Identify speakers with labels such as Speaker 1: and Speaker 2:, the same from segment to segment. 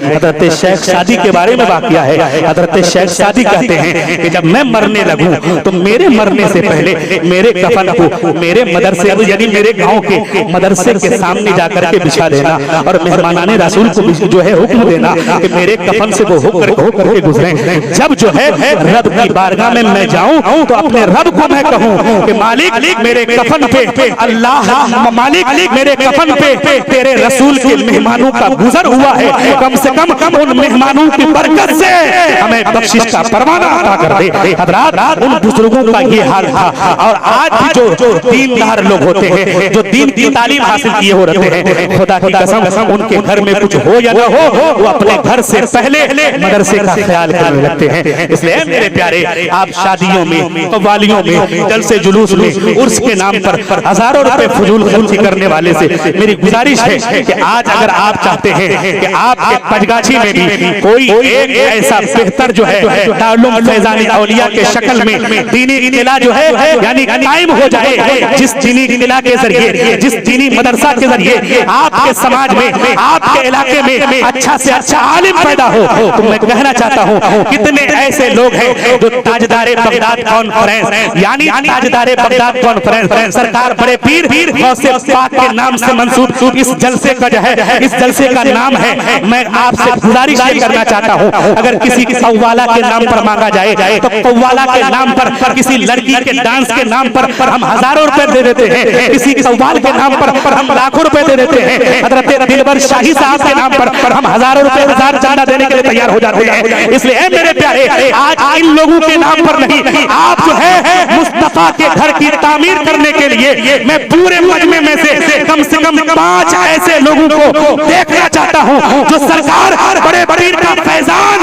Speaker 1: हजरत शेख सादी के बारे में वाकया है। हजरत शेख सादी कहते हैं कि जब मैं मरने लगूं तो मेरे मरने से पहले मेरे कफन को मेरे मदरसे यानी मेरे गांव के मदरसे के सामने जाकर के बिछा देना और मेहमानाने रसूल को जो है हुक्म देना कि मेरे कफन से वो होकर के गुजरे। जब जो है रब की बारगाह में मैं जाऊं तो अपने रब को मैं कहूं कि मालिक मेरे कफन पे अल्लाह मालिक मेरे कफन पे तेरे रसूल के मेहमानों का गुजर हुआ है, कम से कम उन मेहमानों की बरकत से हमें बख्शिश का परवाना अता कर दे। हज़रात उन बुजुर्गों का ये हाल था। और आज भी जो दीनदार लोग होते हैं, जो दीन की तालीम हासिल किए हो रहते हैं, खुदा की कसम उनके घर में कुछ हो या न हो वो अपने घर से पहले मदरसे का ख्याल करने लगते हैं। इसलिए मेरे प्यारे, आप शादियों में, कव्वालियों में, जलसे जुलूस में, उर्स के नाम पर हजारों रुपए फजूल खर्ची करने वाले से मेरी गुजारिश है कि आज अगर आप चाहते हैं कि आपके पंजगाछी में भी कोई एक ऐसा बेहतर जो है दारुल फैजानी औलिया के शक्ल में दीनी किला जो है यानी कायम हो जाए, जिस दीनी किला के जरिए, जिस दीनी मदरसा के जरिए आपके समाज में, आपके इलाके में अच्छा से अच्छा आलिम पैदा हो। तो मैं कहना चाहता हूँ कितने ऐसे लोग हैं जो ताजदारे बगदाद कॉन्फ्रेंस यानी ताजदारे बगदाद कॉन्फ्रेंस सरकार बड़े पीर गौसे पाक के नाम से मंसूब इस जलसे का जो है, इस जलसे का नाम है। मैं आपसे गुजारिश करना चाहता हूँ, अगर किसी कव्वाला के नाम पर मांगा जाए तो कव्वाला के नाम पर, किसी लड़की के डांस के नाम पर हम हजारों रुपए दे देते हैं, किसी कव्वाल के नाम पर हम लाखों रुपए दे देते हैं, हजरत दिलबर शाही साहब के नाम पर हम हजारों रुपए, हजार चांदा देने के लिए तैयार हो जाते हैं। इसलिए मेरे प्यारे, आज इन लोगों के नाम पर नहीं, आप जो है मुस्तफा के घर की तामीर करने के लिए मैं पूरे मजमे में से कम 5 ऐसे लोगों को देखना चाहता हूं जो सरकार बड़े पीर का फैजान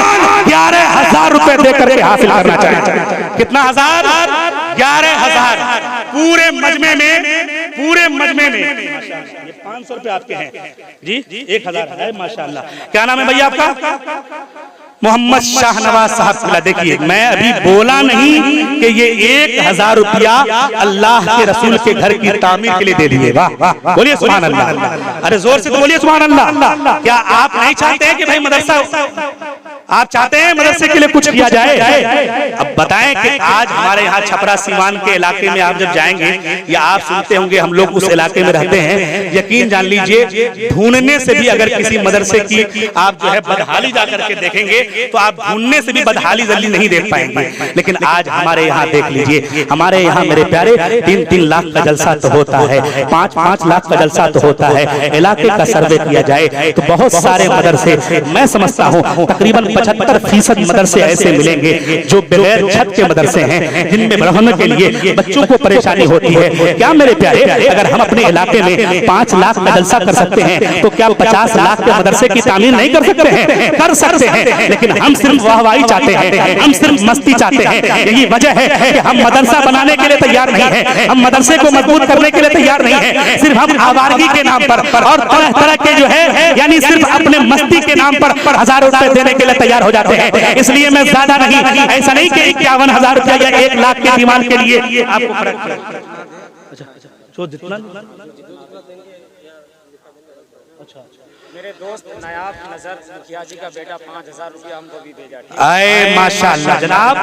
Speaker 1: 11,000 रुपए देकर के हासिल करना चाहे। कितना हजार? 11,000 पूरे मजमे में। ये 500 रुपए आपके हैं जी, 1,000 है माशाल्लाह। क्या नाम है भैया आपका? मोहम्मद शाहनवाज साहब। देखिए मैं अभी बोला नहीं कि ये 1,000 रुपया अल्लाह के रसूल के घर की तामीर के लिए दे दिए। वाह, बोलिए सुभान अल्लाह। अरे जोर से तो बोलिए सुभान अल्लाह। क्या आप नहीं चाहते हैं कि भाई मदरसा, आप चाहते हैं मदरसे के लिए कुछ किया जाए? अब बताएं कि आज हमारे यहाँ छपरा सीवान के इलाके में आप जब जाएंगे या आप सुनते होंगे, हम लोग उस इलाके में रहते हैं, यकीन जान लीजिए ढूंढने से भी अगर किसी मदरसे की आप जो है बदहाली जाकर के देखेंगे तो आप ढूंढने से भी बदहाली जल्दी नहीं देख पाएंगे। लेकिन आज हमारे यहाँ देख लीजिए, हमारे यहाँ मेरे प्यारे 3-3 लाख का जलसा तो होता है, 5-5 लाख का जलसा तो होता है। इलाके का सर्वे किया जाए तो बहुत सारे मदरसे, मैं समझता हूँ तकरीबन 75% मदरसे ऐसे मिलेंगे जो बगैर छत के मदरसे हैं, जिनमें रहने के लिए बच्चों को परेशानी होती है। क्या मेरे प्यारे, अगर हम अपने इलाके में 5 लाख का जलसा कर सकते हैं तो क्या 50 लाख के मदरसे की तामीर नहीं कर सकते हैं? कर सकते हैं। लेकिन हम सिर्फ वाहवाही चाहते हैं, हम सिर्फ मस्ती चाहते हैं। यही वजह है कि हम मदरसा बनाने के लिए तैयार नहीं है, हम मदरसे को मजबूत करने के लिए तैयार नहीं है। सिर्फ हम आवारगी के नाम पर और तरह तरह के जो है यानी सिर्फ अपने मस्ती के नाम पर हजारों रुपए देने के लिए तैयार हो जाते हैं। इसलिए मैं ज्यादा नहीं, ऐसा नहीं कि 51,000 रुपया या 1 लाख के दीवान के लिए आपको जो जितना
Speaker 2: मेरे दोस्त नायाब नजर मुखिया जी का बेटा 5,000 रुपया हमको भी भेजा।
Speaker 1: आए माशाल्लाह जनाब,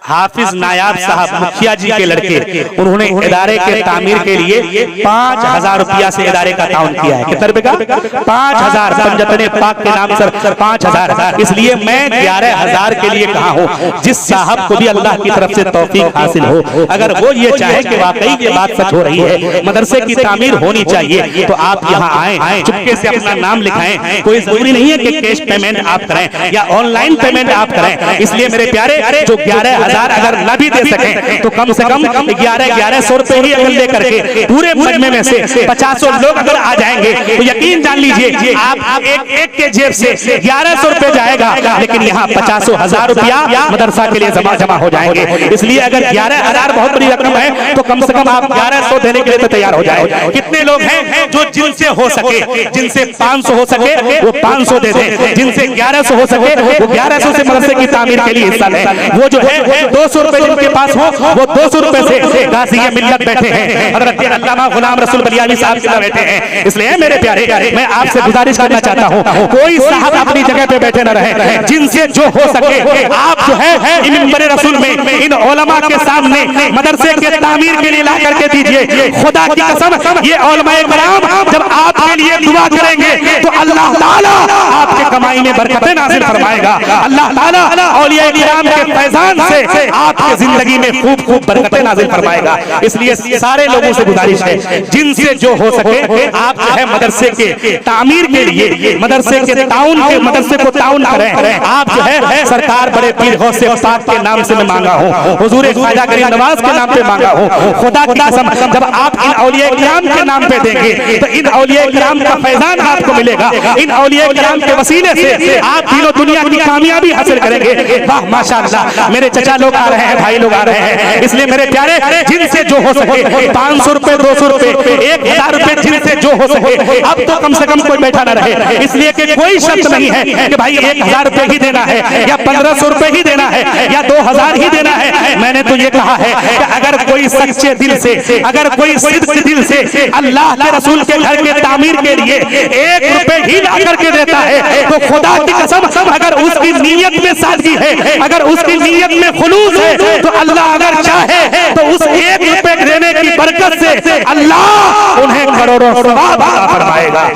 Speaker 1: हाफिज नायाब साहब मुखिया जी के लड़के, उन्होंने इदारे के तामीर के लिए 5,000 रुपया से इदारे का ताउन किया है। कितने रुपए का? 5,000। पंजतने पाक के नाम सर 5,000। इसलिए मैं 11,000 के लिए कहा हूँ। जिस साहब को भी अल्लाह की तरफ से तौफीक हासिल हो, अगर वो ये चाहे कि वाकई ये बात सच हो रही है, मदरसे की तामीर होनी चाहिए, तो आप यहाँ आए, चुपके से अपना नाम लिखाएं। कोई जरूरी नहीं है कि कैश पेमेंट आप करें या ऑनलाइन पेमेंट आप करें। इसलिए मेरे प्यारे, जो 11,000 अगर न भी दे सकें तो कम से कम 1100 रुपए ही अगर लेकर के पूरे मजमे में से 50 लोग अगर आ जाएंगे तो यकीन जान लीजिए आप एक के जेब से 1100 रुपए जाएगा, लेकिन यहाँ 50,000 रुपया मदरसा के लिए जमा हो जाएंगे। इसलिए अगर 11,000 बहुत बड़ी रकम है तो कम से कम आप 1100 देने के लिए तो तैयार हो जाए। कितने लोग हैं जो जिनसे हो सके जिनसे 500 हो सके वो 500 दे दें, जिनसे 1100 हो सके वो 1100 से मदरसे की तामीर के लिए हिस्सा लें। वो जो है 200 रुपए जिनके पास हो वो 200 रुपए से गाज़िए मिल्लत बैठे हैं, हज़रत अल्लामा गुलाम रसूल बलियावी साहब के बैठे हैं। इसलिए मेरे प्यारे मैं आपसे गुजारिश करना चाहता हूँ, कोई साहब अपनी जगह पे बैठे न रहे, जिनसे जो हो सके आप जो है मिंबर रसूल में इन उलमा के सामने मदरसे के तामीर के लिए ला करके दीजिए। खुदा की कसम ये उलमाए कराम जब आपके लिए दुआ करेंगे तो अल्लाह ताला आपके कमाई में बरकतें नाज़िल फरमाएगा। अल्लाह ताला औलिया किराम के फैजान से आपके जिंदगी में खूब खूब बरकतें नाज़िल फरमाएगा। इसलिए सारे लोगों से गुजारिश है, जिनसे जो हो सके आप जो है मदरसे के तामीर के लिए मदरसे के ताउन के मदरसे को ताउन करें। आप जो है सरकार बड़े पीर गौसे पाक के नाम से मैं मांगा हूँ, हुजूर ख्वाजा गरीब नवाज के नाम पे मांगा हूँ। खुदा की कसम जब आप इन औलिया किराम के नाम पे देंगे तो इन औलिया किराम का फैजान आपको मिलेगा। इन औलिया किराम के वसीले से आप तीनों दुनिया की कामयाबी हासिल करेंगे। वाह माशाअल्लाह, मेरे चचा लोग आ रहे हैं, भाई लोग आ रहे हैं। इसलिए मेरे प्यारे जिनसे जो हो सके 500 रुपए 200 रुपए 1000 रुपए जिनसे जो हो सके, अब तो कम से कम कोई बैठा ना रहे। इसलिए कि कोई शर्त नहीं है कि भाई 1000 रुपए ही देना है या 1500 रुपए ही देना है या 2000 ही देना है। मैंने तो ये कहा है कि अगर कोई सच्चे दिल से, अगर कोई सिद्ध दिल से अल्लाह के रसूल के घर के तामीर के लिए 1 रुपए ही ला करके देता है तो खुदा की कसम अगर उसकी नीयत में सादगी है, अगर उसकी नीयत में खुलूस है तो अल्लाह अगर चाहे तो उस 1 रुपए देने की बरकत से अल्लाह उन्हें करोड़ों सवाब अता फरमाएगा।